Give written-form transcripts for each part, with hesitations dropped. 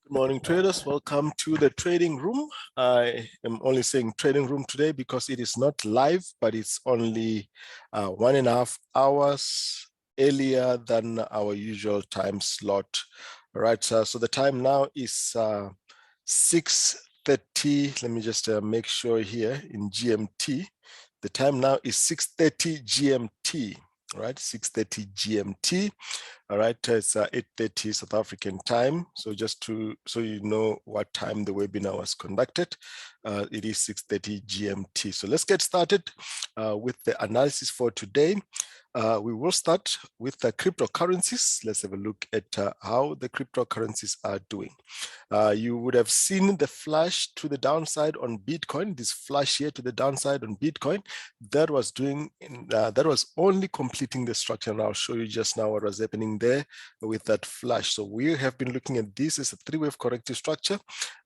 Good morning, traders. Welcome to the trading room. I am only saying trading room today because it is not live, but it's only 1.5 hours earlier than our usual time slot. All right, so the time now is 6:30. Let me just make sure here in GMT. The time now is 6:30 GMT, right? 6:30 GMT. All right, it's 8:30 South African time. So just so you know what time the webinar was conducted, it is 6:30 GMT. So let's get started with the analysis for today. We will start with the cryptocurrencies. Let's have a look at how the cryptocurrencies are doing. You would have seen the flash to the downside on Bitcoin, this flash here to the downside on Bitcoin. That was that was only completing the structure. And I'll show you just now what was happening there with that flash. So we have been looking at this as a three-wave corrective structure.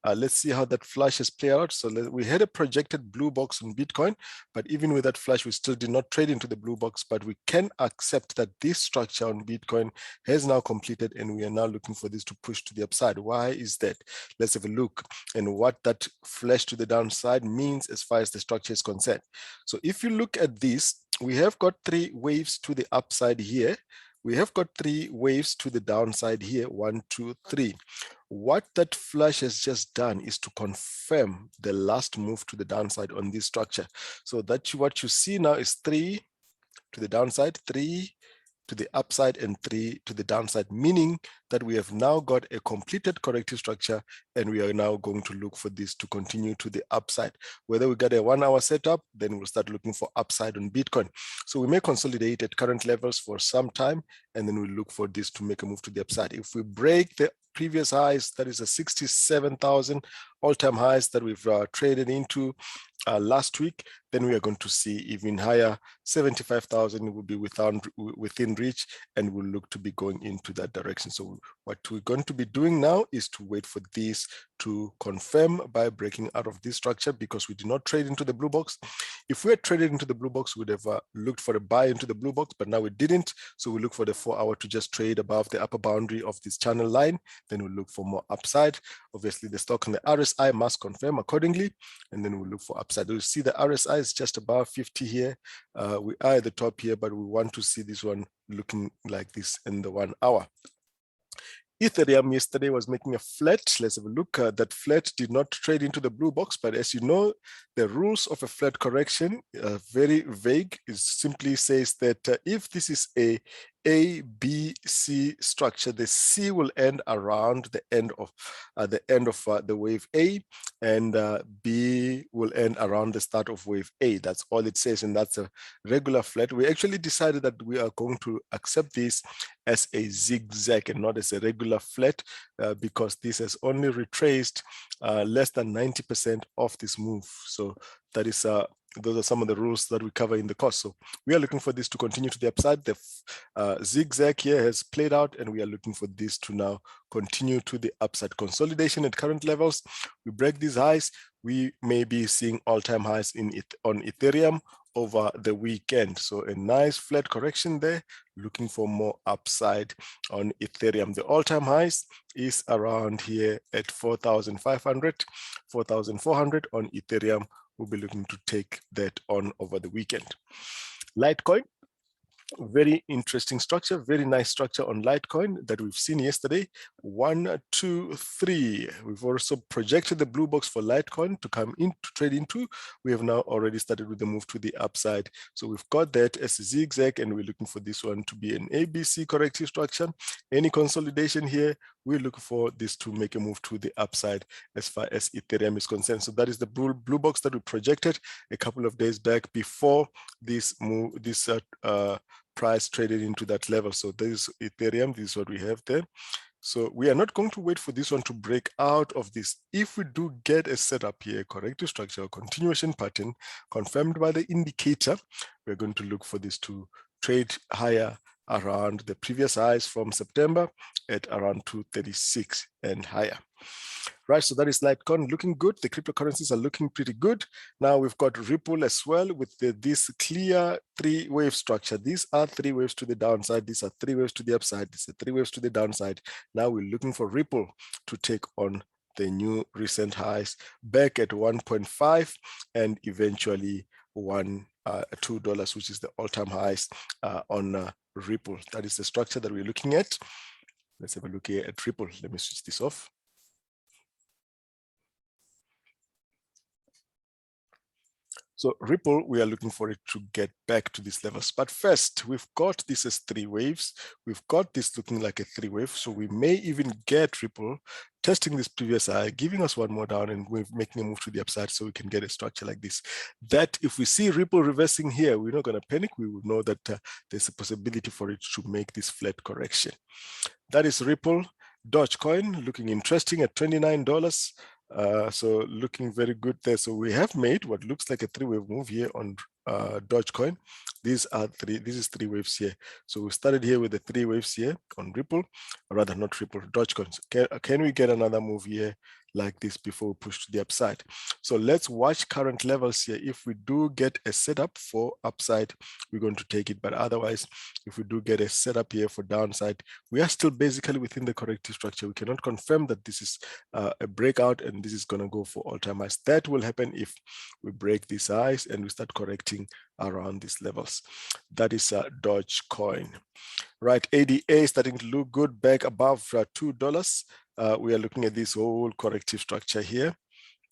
Let's see how that flash has played out. So we had a projected blue box on Bitcoin, but even with that flash, we still did not trade into the blue box, but we can accept that this structure on Bitcoin has now completed and we are now looking for this to push to the upside. Why is that? Let's have a look and what that flash to the downside means as far as the structure is concerned. So if you look at this, we have got three waves to the upside here. We have got three waves to the downside here, 1, 2, 3. What that flash has just done is to confirm the last move to the downside on this structure. So that what you see now is 3 to the downside, 3 to the upside, and 3 to the downside, meaning that we have now got a completed corrective structure and we are now going to look for this to continue to the upside. Whether we get a 1 hour setup, then we'll start looking for upside on Bitcoin. So we may consolidate at current levels for some time and then we look for this to make a move to the upside. If we break the previous highs, that is a 67,000 all-time highs that we've traded into last week, then we are going to see even higher. 75,000 will be within reach and we'll look to be going into that direction. So what we're going to be doing now is to wait for this to confirm by breaking out of this structure, because we did not trade into the blue box. If we had traded into the blue box, we'd have looked for a buy into the blue box, but now we didn't. So we look for the 4 hour to just trade above the upper boundary of this channel line. Then we'll look for more upside. Obviously the stock and the RSI must confirm accordingly, and then we'll look for upside. You'll see the RSI is just above 50 here. We are at the top here, but we want to see this one looking like this in the 1 hour. Ethereum yesterday was making a flat. Let's have a look. That flat did not trade into the blue box, but as you know, the rules of a flat correction are very vague. It simply says that if this is a B, C structure, the C will end around the end of the wave A, and B will end around the start of wave A. That's all it says, and that's a regular flat. We actually decided that we are going to accept this as a zigzag and not as a regular flat, because this has only retraced less than 90% of this move. So that is those are some of the rules that we cover in the course. So we are looking for this to continue to the upside. The zigzag here has played out and we are looking for this to now continue to the upside. Consolidation at current levels. We break these highs, we may be seeing all-time highs on Ethereum over the weekend. So a nice flat correction there, looking for more upside on Ethereum. The all-time highs is around here at 4,500, 4,400 on Ethereum. We'll be looking to take that on over the weekend. Litecoin, very interesting structure, very nice structure on Litecoin that we've seen yesterday. 1, 2, 3. We've also projected the blue box for Litecoin to come in to trade into. We have now already started with the move to the upside. So we've got that as a zigzag and we're looking for this one to be an ABC corrective structure. Any consolidation here, we're looking for this to make a move to the upside as far as Ethereum is concerned. So that is the blue box that we projected a couple of days back before this move, this price traded into that level. So this is Ethereum, this is what we have there. So we are not going to wait for this one to break out of this. If we do get a setup here, corrective structure, continuation pattern confirmed by the indicator, we're going to look for this to trade higher around the previous highs from September at around 236 and higher. Right, so that is Litecoin looking good. The cryptocurrencies are looking pretty good. Now we've got Ripple as well with this clear three-wave structure. These are three waves to the downside. These are three waves to the upside. These are three waves to the downside. Now we're looking for Ripple to take on the new recent highs back at 1.5 and eventually $2, which is the all-time highs on Ripple. That is the structure that we're looking at. Let's have a look here at Ripple. Let me switch this off. So Ripple, we are looking for it to get back to these levels. But first, we've got this as three waves. We've got this looking like a three wave. So we may even get Ripple testing this previous high, giving us one more down, and we're making a move to the upside so we can get a structure like this. That if we see Ripple reversing here, we're not going to panic. We will know that there's a possibility for it to make this flat correction. That is Ripple. Dogecoin looking interesting at $29. So looking very good there. So we have made what looks like a three-wave move here on Dogecoin. This is three waves here. So we started here with the three waves here on Ripple, or rather not Ripple, Dogecoin. So can we get another move here like this before we push to the upside? So let's watch current levels here. If we do get a setup for upside, we're going to take it. But otherwise, if we do get a setup here for downside, we are still basically within the corrective structure. We cannot confirm that this is a breakout and this is going to go for all-time highs. That will happen if we break these highs and we start correcting around these levels. That is Dogecoin. Right, ADA starting to look good back above $2. We are looking at this whole corrective structure here.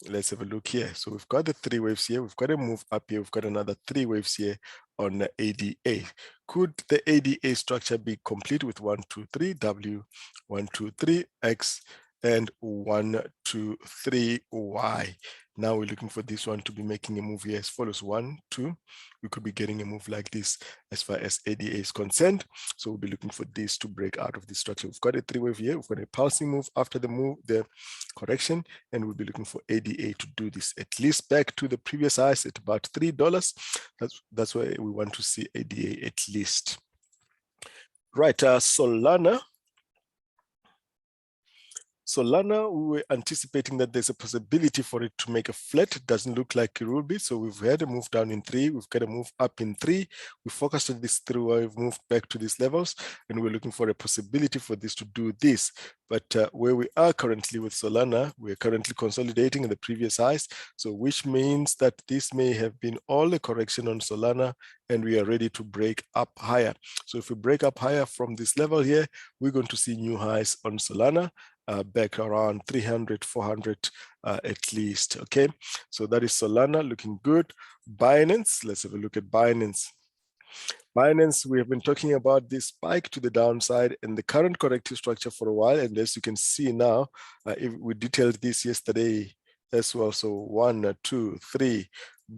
Let's have a look here. So we've got the three waves here. We've got a move up here. We've got another three waves here on the ADA. Could the ADA structure be complete with 1, 2, 3 W, 1, 2, 3 X, and 1, 2, 3 Y? Now we're looking for this one to be making a move here as follows: 1, 2. We could be getting a move like this as far as ADA is concerned. So we'll be looking for this to break out of this structure. We've got a three wave here. We've got a pulsing move after the correction, and we'll be looking for ADA to do this at least back to the previous highs at about $3. That's why we want to see ADA at least. Right, Solana. Solana, we were anticipating that there's a possibility for it to make a flat. It doesn't look like it will be. So we've had a move down in 3. We've got a move up in 3. We focused on this through. We've moved back to these levels, and we're looking for a possibility for this to do this. But where we are currently with Solana, we're currently consolidating in the previous highs. So which means that this may have been all the correction on Solana, and we are ready to break up higher. So if we break up higher from this level here, we're going to see new highs on Solana. Back around 300, 400 at least, okay? So that is Solana looking good. Binance, let's have a look at Binance. Binance, we have been talking about this spike to the downside and the current corrective structure for a while. And as you can see now, if we detailed this yesterday as well. So 1, 2, 3,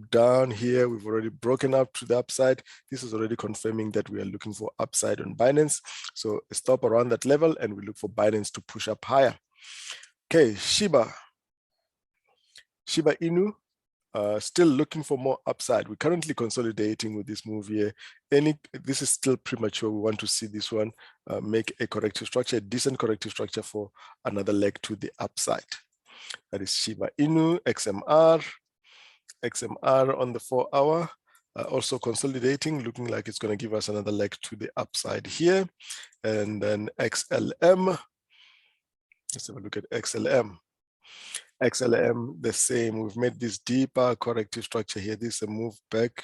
down here, we've already broken up to the upside. This is already confirming that we are looking for upside on Binance. So stop around that level and we look for Binance to push up higher. Okay, Shiba Inu, still looking for more upside. We're currently consolidating with this move here. This is still premature. We want to see this one make a corrective structure, a decent corrective structure for another leg to the upside. That is Shiba Inu, XMR on the 4-hour, also consolidating, looking like it's going to give us another leg to the upside here. And then XLM, let's have a look at XLM. XLM, the same. We've made this deeper corrective structure here. This is a move back.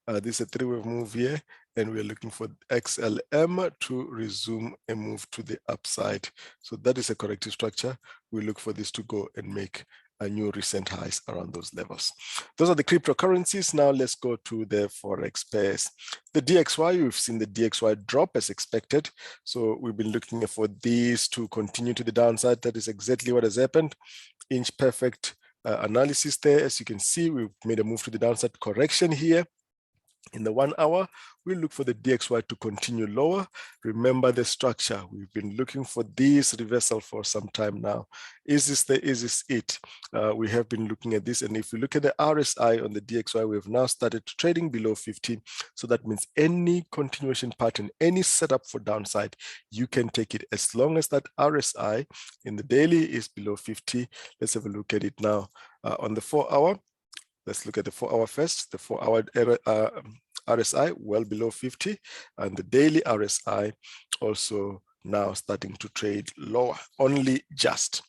This is a three-wave move here, and we're looking for XLM to resume a move to the upside. So that is a corrective structure. We look for this to go and make a new recent highs around those levels. Those are the cryptocurrencies. Now let's go to the Forex pairs. The DXY, we've seen the DXY drop as expected. So we've been looking for these to continue to the downside. That is exactly what has happened. Inch perfect analysis there. As you can see, we've made a move to the downside correction here. In the 1 hour, we look for the DXY to continue lower. Remember the structure. We've been looking for this reversal for some time now. Is this it? We have been looking at this. And if we look at the RSI on the DXY, we have now started trading below 50. So that means any continuation pattern, any setup for downside, you can take it as long as that RSI in the daily is below 50. Let's have a look at it now. On the 4 hour, let's look at the 4 hour first. The 4 hour RSI well below 50, and the daily RSI also now starting to trade lower, only just.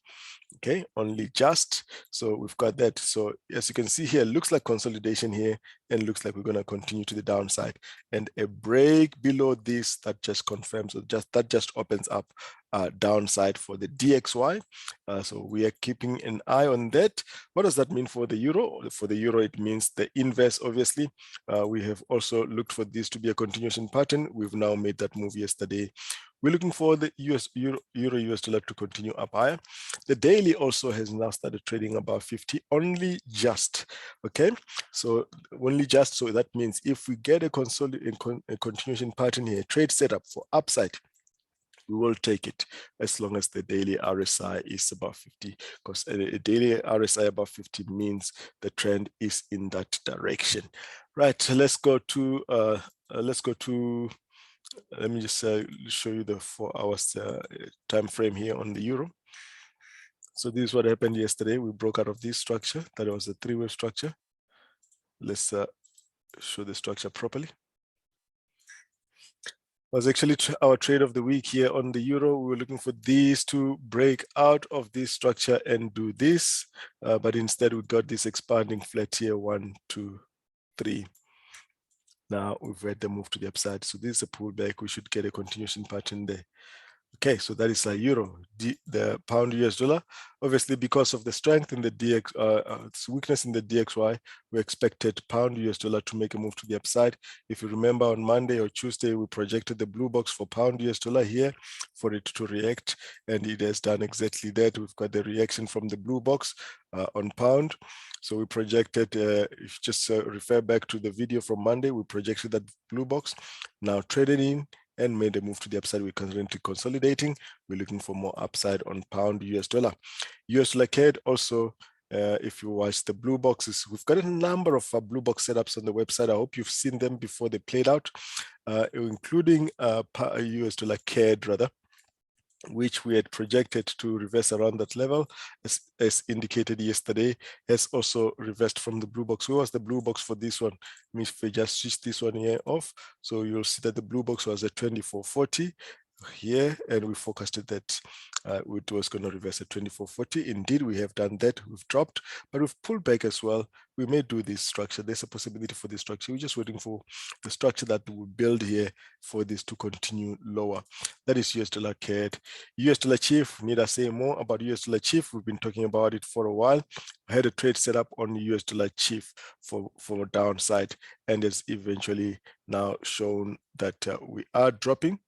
Okay, only just. So we've got that. So as you can see here, looks like consolidation here, and looks like we're going to continue to the downside. And a break below this that just confirms, or that just opens up downside for the DXY. So we are keeping an eye on that. What does that mean for the euro? For the euro, it means the inverse, obviously. We have also looked for this to be a continuation pattern. We've now made that move yesterday. We're looking for the euro US dollar to continue up higher. The daily also has now started trading above 50, only just. Okay, so only just. So that means if we get a continuation pattern here, trade setup for upside, we will take it as long as the daily RSI is above 50, because a daily RSI above 50 means the trend is in that direction. Right, so let's go to let me just show you the 4 hours time frame here on the euro. So this is what happened yesterday. We broke out of this structure. That was a 3-wave structure. Let's show the structure properly. Was actually our trade of the week here on the euro. We were looking for these to break out of this structure and do this, but instead we got this expanding flat here, 1, 2, 3. Now we've had the move to the upside. So this is a pullback. We should get a continuation pattern there. Okay, so that is a euro. The pound US dollar, obviously because of the strength in the weakness in the DXY, we expected pound US dollar to make a move to the upside. If you remember, on Monday or Tuesday, we projected the blue box for pound US dollar here for it to react, and it has done exactly that. We've got the reaction from the blue box on pound. So we projected, if you just refer back to the video from Monday, we projected that blue box, now traded in and made a move to the upside. We're currently consolidating. We're looking for more upside on pound US dollar. US dollar CAD also, if you watch the blue boxes, we've got a number of blue box setups on the website. I hope you've seen them before they played out, including US dollar CAD rather, which we had projected to reverse around that level, as indicated yesterday, has also reversed from the blue box. Where was the blue box for this one? If we just switch this one here off, so you'll see that the blue box was at 24.40 here, and we forecasted that it was going to reverse at 24.40. Indeed, we have done that. We've dropped, but we've pulled back as well. We may do this structure. There's a possibility for this structure. We're just waiting for the structure that will build here for this to continue lower. That is US dollar CAD. US dollar Chief, need I say more about US dollar Chief? We've been talking about it for a while. I had a trade set up on US dollar Chief for downside, and it's eventually now shown that we are dropping.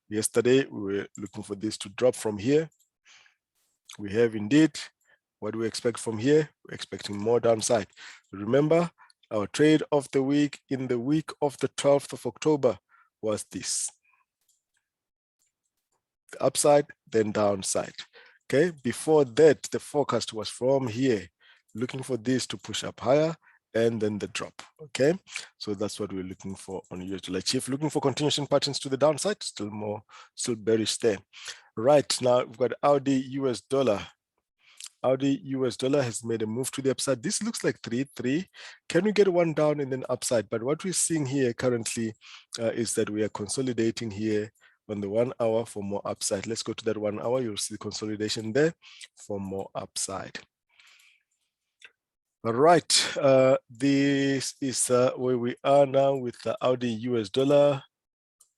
Yesterday, we were looking for this to drop from here. We have indeed. What do we expect from here? We're expecting more downside. Remember, our trade of the week in the week of the 12th of October was this. The upside, then downside. Okay, before that, the forecast was from here, looking for this to push up higher, and then the drop. Okay, so that's what we're looking for on US dollar Chief. Looking for continuation patterns to the downside, still bearish there. Right, now we've got Audi US dollar. Audi US dollar has made a move to the upside. This looks like 3-3. Can we get one down and then upside? But what we're seeing here currently is that we are consolidating here on the 1 hour for more upside. Let's go to that 1 hour. You'll see consolidation there for more upside. All right, this is where we are now with the Audi US dollar.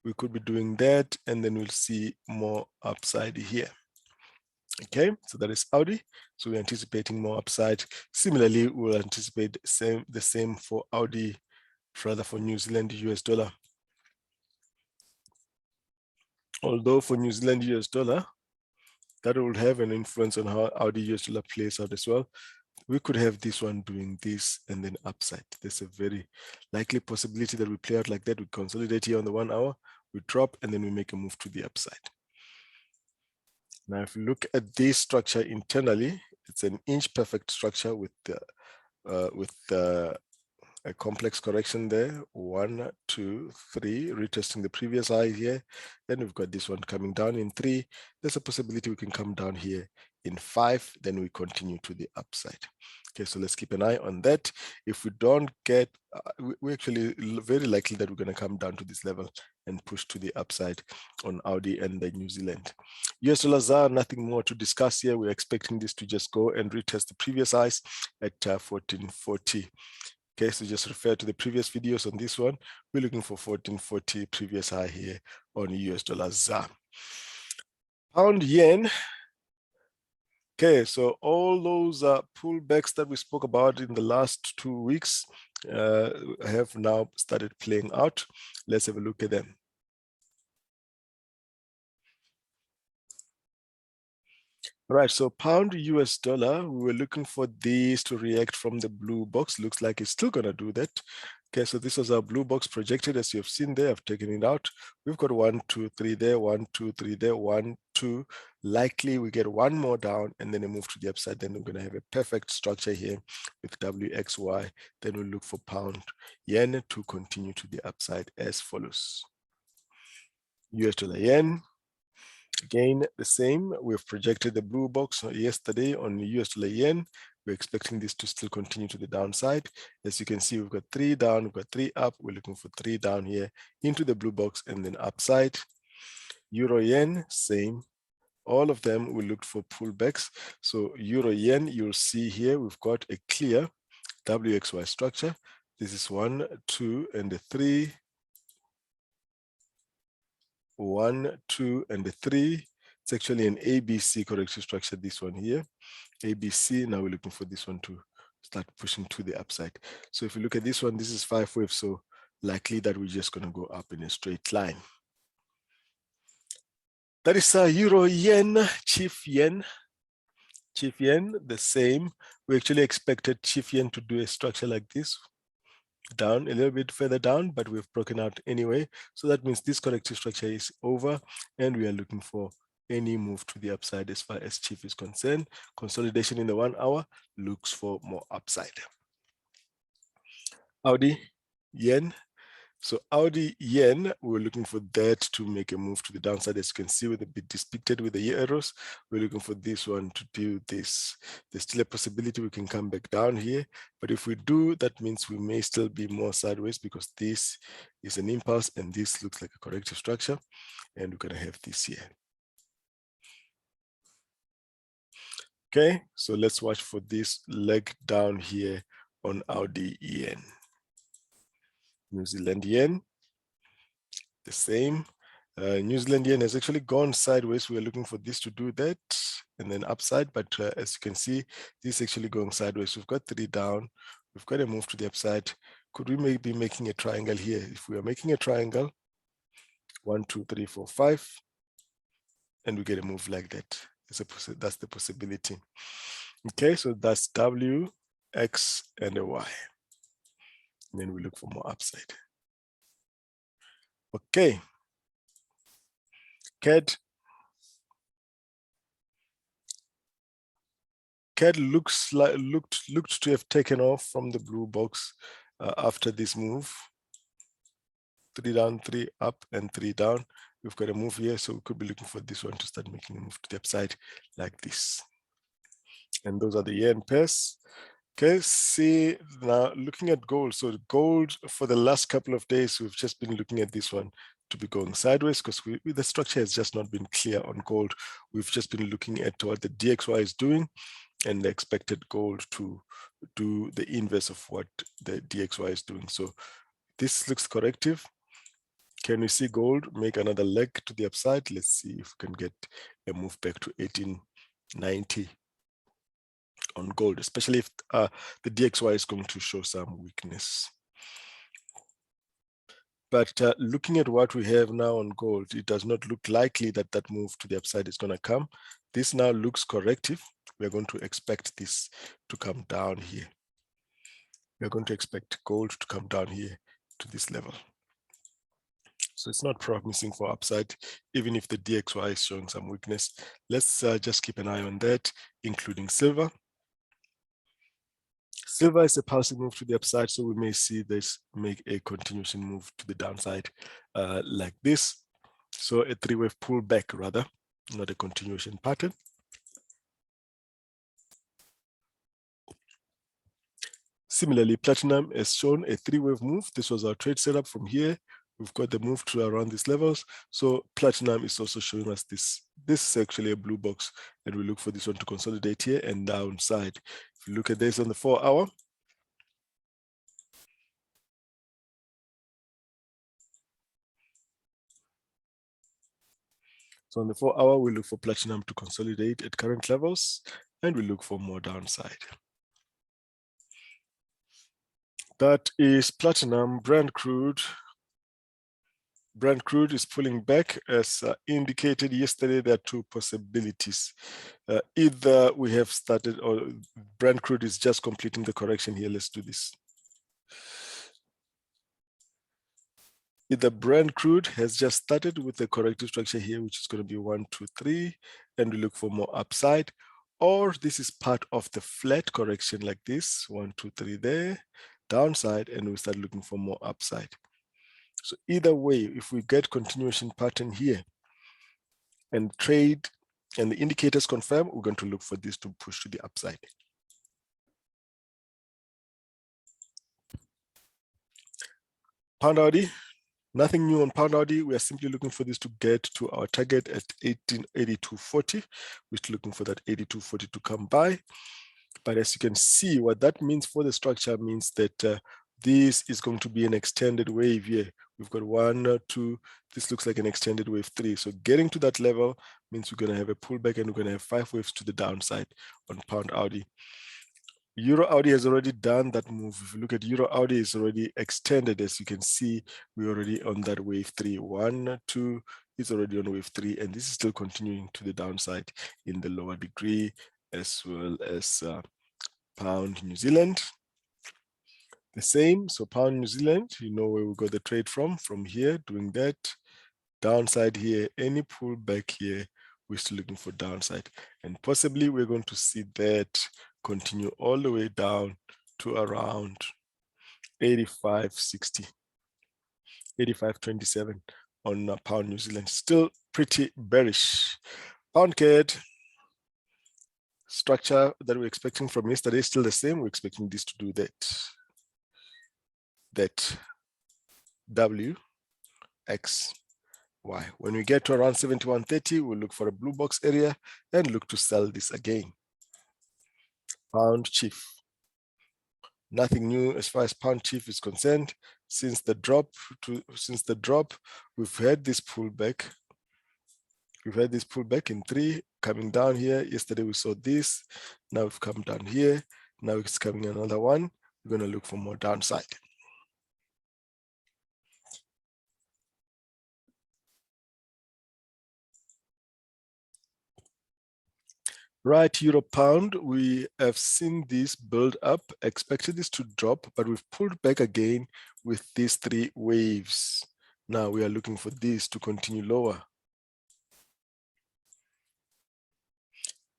We could be doing that, and then we'll see more upside here. Okay, so that is Audi. So we're anticipating more upside. Similarly, we'll anticipate the same for Audi, rather for New Zealand US dollar. Although for New Zealand US dollar, that will have an influence on how Audi US dollar plays out as well. we could have this one doing this and then upside. There's a very likely possibility that we play out like that. We consolidate here on the 1 hour, we drop, and then we make a move to the upside. Now, if you look at this structure internally, it's an inch perfect structure with a complex correction there. 1, 2, 3, retesting the previous high here. Then we've got this one coming down in 3. There's a possibility we can come down here in 5. Then we continue to the upside. Okay, so let's keep an eye on that. If we don't get, we're actually very likely that we're going to come down to this level and push to the upside on Audi and the New Zealand. US dollar ZAR, nothing more to discuss here. We're expecting this to just go and retest the previous highs at 1440. Okay, so just refer to the previous videos on this one. We're looking for 1440 previous high here on US dollar ZAR. Pound yen. Okay, so all those pullbacks that we spoke about in the last 2 weeks have now started playing out. Let's have a look at them. All right, so pound US dollar, we were looking for these to react from the blue box. Looks like it's still gonna do that. Okay, so this was our blue box projected, as you have seen there. I've taken it out. We've got 1, 2, 3 there, 1, 2, 3 there, 1, 2. Likely we get one more down and then a move to the upside. Then we're gonna have a perfect structure here with WXY. Then we'll look for pound yen to continue to the upside as follows. US dollar yen. Again, the same. We've projected the blue box yesterday on the US dollar yen. We're expecting this to still continue to the downside. As you can see, we've got 3 down, we've got 3 up. We're looking for 3 down here into the blue box and then upside. Euro yen, same. All of them we looked for pullbacks. So Euro yen, you'll see here, we've got a clear WXY structure. This is 1, 2, and a 3. 1, 2, and a 3. It's actually an ABC corrective structure, this one here. ABC, now we're looking for this one to start pushing to the upside. So if you look at this one, this is 5 waves, so likely that we're just going to go up in a straight line. That is Euro yen, Chief yen. Chief yen, the same. We actually expected Chief yen to do a structure like this, down a little bit further down, but we've broken out anyway. So that means this corrective structure is over and we are looking for any move to the upside as far as Chief is concerned. Consolidation in the 1 hour looks for more upside. Audi yen. So Audi yen, we're looking for that to make a move to the downside. As you can see with a bit depicted with the arrows, we're looking for this one to do this. There's still a possibility we can come back down here, but if we do, that means we may still be more sideways because this is an impulse and this looks like a corrective structure, and we're gonna have this here. Okay, so let's watch for this leg down here on Audi yen. New Zealand yen, the same. New Zealand yen has actually gone sideways. We're looking for this to do that and then upside, but as you can see, this is actually going sideways. We've got 3 down. We've got a move to the upside. Could we maybe be making a triangle here? If we are making a triangle, 1, 2, 3, 4, 5, and we get a move like that. That's the possibility. Okay, so that's W, X, and a Y. And then we look for more upside. Okay. CAD looked to have taken off from the blue box after this move. 3 down, 3 up, and 3 down. We've got a move here, so we could be looking for this one to start making a move to the upside like this. And those are the yen pairs. Okay, see now looking at gold. So gold for the last couple of days, we've just been looking at this one to be going sideways because the structure has just not been clear on gold. We've just been looking at what the DXY is doing and the expected gold to do the inverse of what the DXY is doing. So this looks corrective. Can we see gold make another leg to the upside? Let's see if we can get a move back to 1890 on gold, especially if the DXY is going to show some weakness. But looking at what we have now on gold, it does not look likely that that move to the upside is going to come. This now looks corrective. we are going to expect this to come down here. We are going to expect gold to come down here to this level. So it's not promising for upside, even if the DXY is showing some weakness. Let's just keep an eye on that, including silver. Silver is a pulsing move to the upside, so we may see this make a continuation move to the downside like this. So a three-wave pullback rather, not a continuation pattern. Similarly, platinum has shown a three-wave move. This was our trade setup from here. We've got the move to around these levels. So platinum is also showing us this. This is actually a blue box, and we look for this one to consolidate here and downside. If you look at this on the 4-hour, so on the 4-hour, we look for platinum to consolidate at current levels, and we look for more downside. That is platinum. Brent crude. Brent crude is pulling back as indicated yesterday. There are two possibilities. Either we have started or Brent crude is just completing the correction here. Let's do this. Either Brent crude has just started with the corrective structure here, which is going to be 1, 2, 3, and we look for more upside, or this is part of the flat correction like this, 1, 2, 3 there, downside, and we start looking for more upside. So either way, if we get continuation pattern here and trade and the indicators confirm, we're going to look for this to push to the upside. Pound Audi, nothing new on Pound Audi. We are simply looking for this to get to our target at 1882.40. We're still looking for that 82.40 to come by. But as you can see, what that means for the structure means that this is going to be an extended wave here. We've got 1, 2, this looks like an extended wave 3. So getting to that level means we're going to have a pullback and we're going to have 5 waves to the downside on Pound Audi. Euro Audi has already done that move. If you look at Euro Audi, it's already extended. As you can see, we're already on that wave 3. 1, 2, it's already on wave 3, and this is still continuing to the downside in the lower degree, as well as Pound New Zealand. The same, so Pound New Zealand, you know where we got the trade from here, doing that. Downside here, any pullback here, we're still looking for downside. And possibly we're going to see that continue all the way down to around 85.60, 85.27 on Pound New Zealand. Still pretty bearish. Pound CAD structure that we're expecting from yesterday is still the same. We're expecting this to do that W, X, Y. When we get to around 71.30, we'll look for a blue box area and look to sell this again. Pound Chief. Nothing new as far as Pound Chief is concerned. Since the drop, we've had this pullback. We've had this pullback in 3 coming down here. Yesterday we saw this. Now we've come down here. Now it's coming another one. We're going to look for more downside. Right, Euro Pound, we have seen this build up, expected this to drop, but we've pulled back again with these 3 waves. Now we are looking for this to continue lower.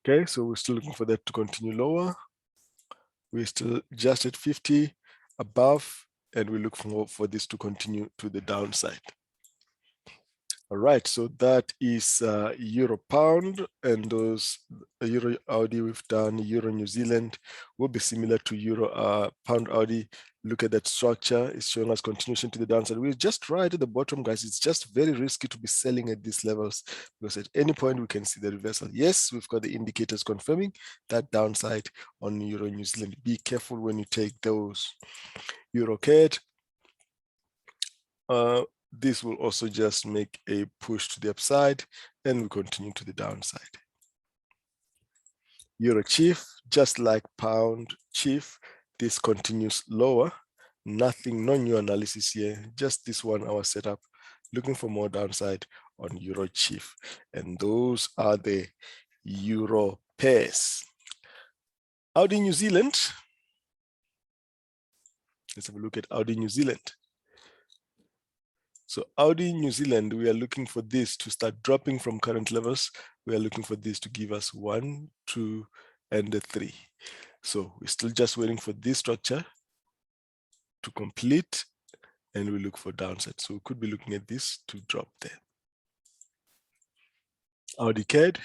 Okay, so we're still looking for that to continue lower. We're still just at 50 above, and we look for this to continue to the downside. All right, so that is Euro Pound, and those Euro Audi we've done. Euro New Zealand will be similar to Euro Pound Audi. Look at that structure. It's showing us continuation to the downside. We're just right at the bottom, guys. It's just very risky to be selling at these levels because at any point we can see the reversal. Yes, we've got the indicators confirming that downside on Euro New Zealand. Be careful when you take those. Euro CAD. This will also just make a push to the upside and we continue to the downside. Euro Chief, just like Pound Chief, this continues lower. Nothing, no new analysis here, just this 1 hour setup, looking for more downside on Euro Chief. And those are the Euro pairs. Audi New Zealand. Let's have a look at Audi New Zealand. So Audi New Zealand, we are looking for this to start dropping from current levels. We are looking for this to give us 1, 2, and a 3. So we're still just waiting for this structure to complete, and we look for downside. So we could be looking at this to drop there. Audi CAD.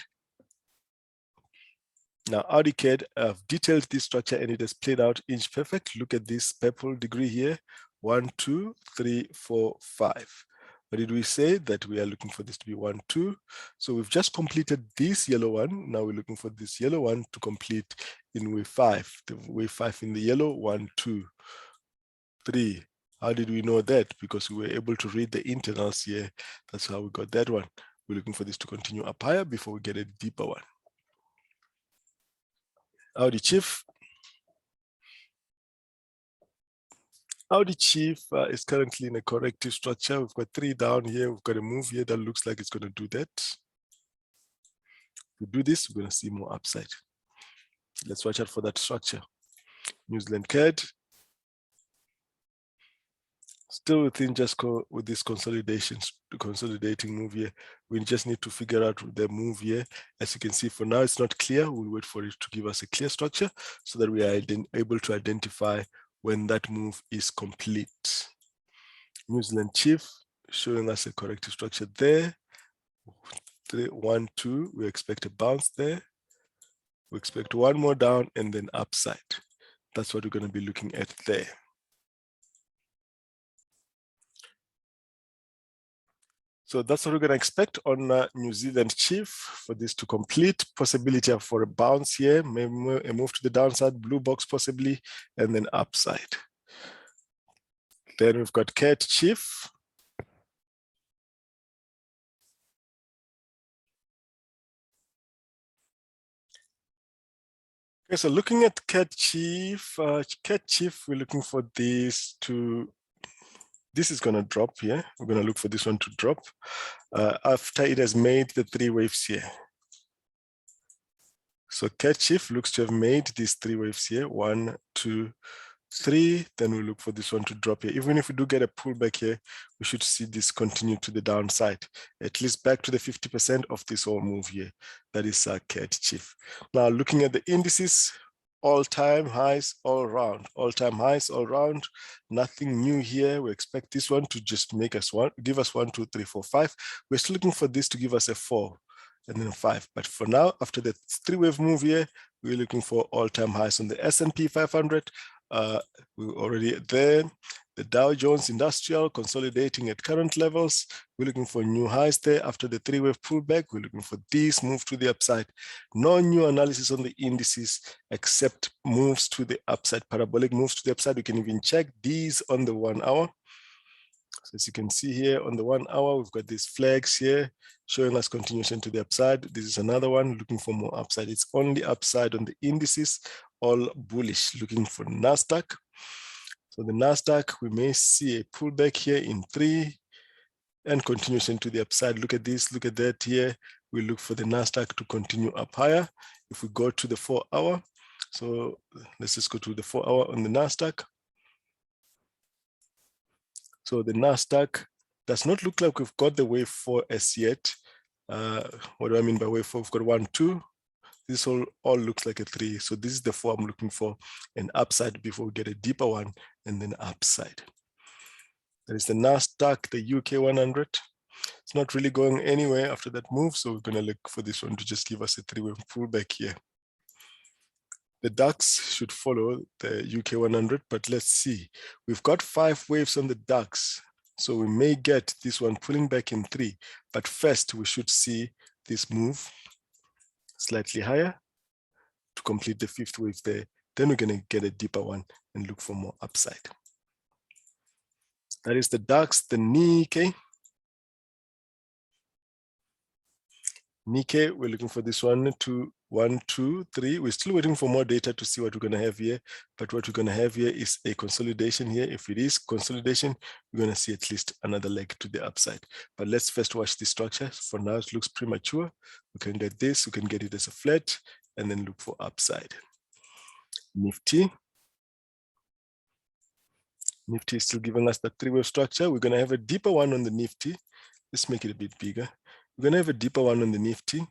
Now Audi CAD, I've detailed this structure and it has played out inch perfect. Look at this purple degree here. 1, 2, 3, 4, 5. What did we say? That we are looking for this to be 1, 2. So we've just completed this yellow one. Now we're looking for this yellow one to complete in wave 5. The wave 5 in the yellow, 1, 2, 3. How did we know that? Because we were able to read the internals here. That's how we got that one. We're looking for this to continue up higher before we get a deeper one. Audi Chief. Audi Chief is currently in a corrective structure. We've got 3 down here. We've got a move here that looks like it's going to do that. If we do this, we're going to see more upside. Let's watch out for that structure. New Zealand CAD. Still within just with this consolidating move here. We just need to figure out the move here. As you can see, for now, it's not clear. We'll wait for it to give us a clear structure so that we are able to identify when that move is complete. New Zealand Chief showing us a corrective structure there. 3, 1, 2, we expect a bounce there. We expect one more down and then upside. That's what we're going to be looking at there. So that's what we're going to expect on New Zealand Chief for this to complete. Possibility for a bounce here, maybe a move to the downside, blue box possibly, and then upside. Then we've got CAD Chief. Okay, so looking at CAD Chief, we're looking for this to, this is going to drop here. We're going to look for this one to drop after it has made the 3 waves here. So CAD Chief looks to have made these 3 waves here, 1, 2, 3, then we look for this one to drop here. Even if we do get a pullback here, we should see this continue to the downside, at least back to the 50% of this whole move here. That is CAD Chief. Now looking at the indices, all-time highs all around, all-time highs all around, nothing new here. We expect this one to just make us give us 1, 2, 3, 4, 5. We're still looking for this to give us a 4 and then 5. But for now, after the 3-wave move here, we're looking for all-time highs on the S&P 500. We're already there. The Dow Jones Industrial consolidating at current levels. We're looking for new highs there after the 3-wave pullback. We're looking for this move to the upside. No new analysis on the indices except moves to the upside, parabolic moves to the upside. We can even check these on the 1 hour. So as you can see here on the 1 hour, we've got these flags here showing us continuation to the upside. This is another one looking for more upside. It's only upside on the indices, all bullish, looking for NASDAQ. So the NASDAQ, we may see a pullback here in 3 and continuation to the upside. Look at this, look at that here. We look for the NASDAQ to continue up higher. If we go to the 4 hour, so let's just go to the 4 hour on the NASDAQ. So the NASDAQ does not look like we've got the wave 4 as yet. What do I mean by wave 4? We've got 1, 2. This all looks like a 3. So this is the 4 I'm looking for, an upside before we get a deeper one and then upside. There is the NASDAQ, the UK 100. It's not really going anywhere after that move. So we're going to look for this one to just give us a 3-wave pullback here. The DAX should follow the UK 100, but let's see. We've got 5 waves on the DAX. So we may get this one pulling back in 3. But first, we should see this move slightly higher to complete the 5th wave there. Then we're going to get a deeper one and look for more upside. That is the DAX, the Nikkei. Nikkei, we're looking for this 1, 2, 1, 2, 3. We're still waiting for more data to see what we're going to have here. But what we're going to have here is a consolidation here. If it is consolidation, we're going to see at least another leg to the upside. But let's first watch the structure. For now, it looks premature. We can get this, we can get it as a flat, and then look for upside. Nifty. Nifty is still giving us the three-wave structure. We're going to have a deeper one on the Nifty. Let's make it a bit bigger. We're going to have a deeper one on the Nifty.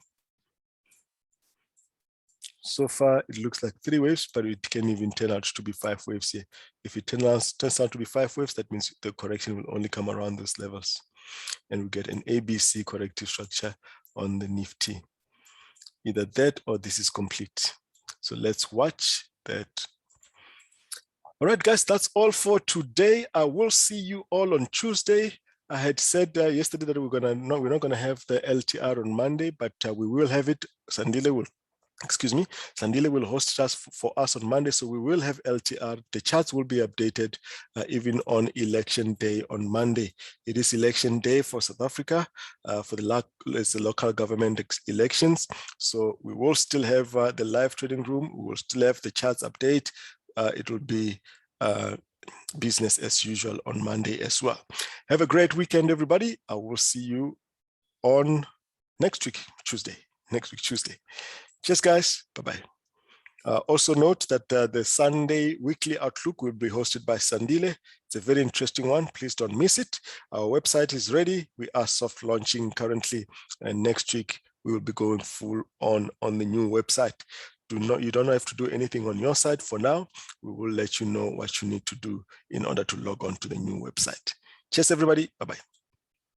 So far, it looks like 3 waves, but it can even turn out to be 5 waves here. If it turns out to be 5 waves, that means the correction will only come around those levels. And we get an ABC corrective structure on the Nifty. Either that or this is complete. So let's watch that. All right, guys, that's all for today. I will see you all on Tuesday. I had said yesterday that we're not gonna have the LTR on Monday, but we will have it. Sandile will host us for us on Monday, so we will have LTR. The charts will be updated even on election day on Monday. It is election day for South Africa for the local government elections. So we will still have the live trading room. We will still have the charts update. It will be business as usual on Monday as well. Have a great weekend, everybody. I will see you on next week, Tuesday. Cheers, guys. Bye-bye. Also note that the Sunday weekly outlook will be hosted by Sandile. It's a very interesting one. Please don't miss it. Our website is ready. We are soft launching currently, and next week we will be going full on the new website. You don't have to do anything on your side for now. We will let you know what you need to do in order to log on to the new website. Cheers, everybody. Bye-bye.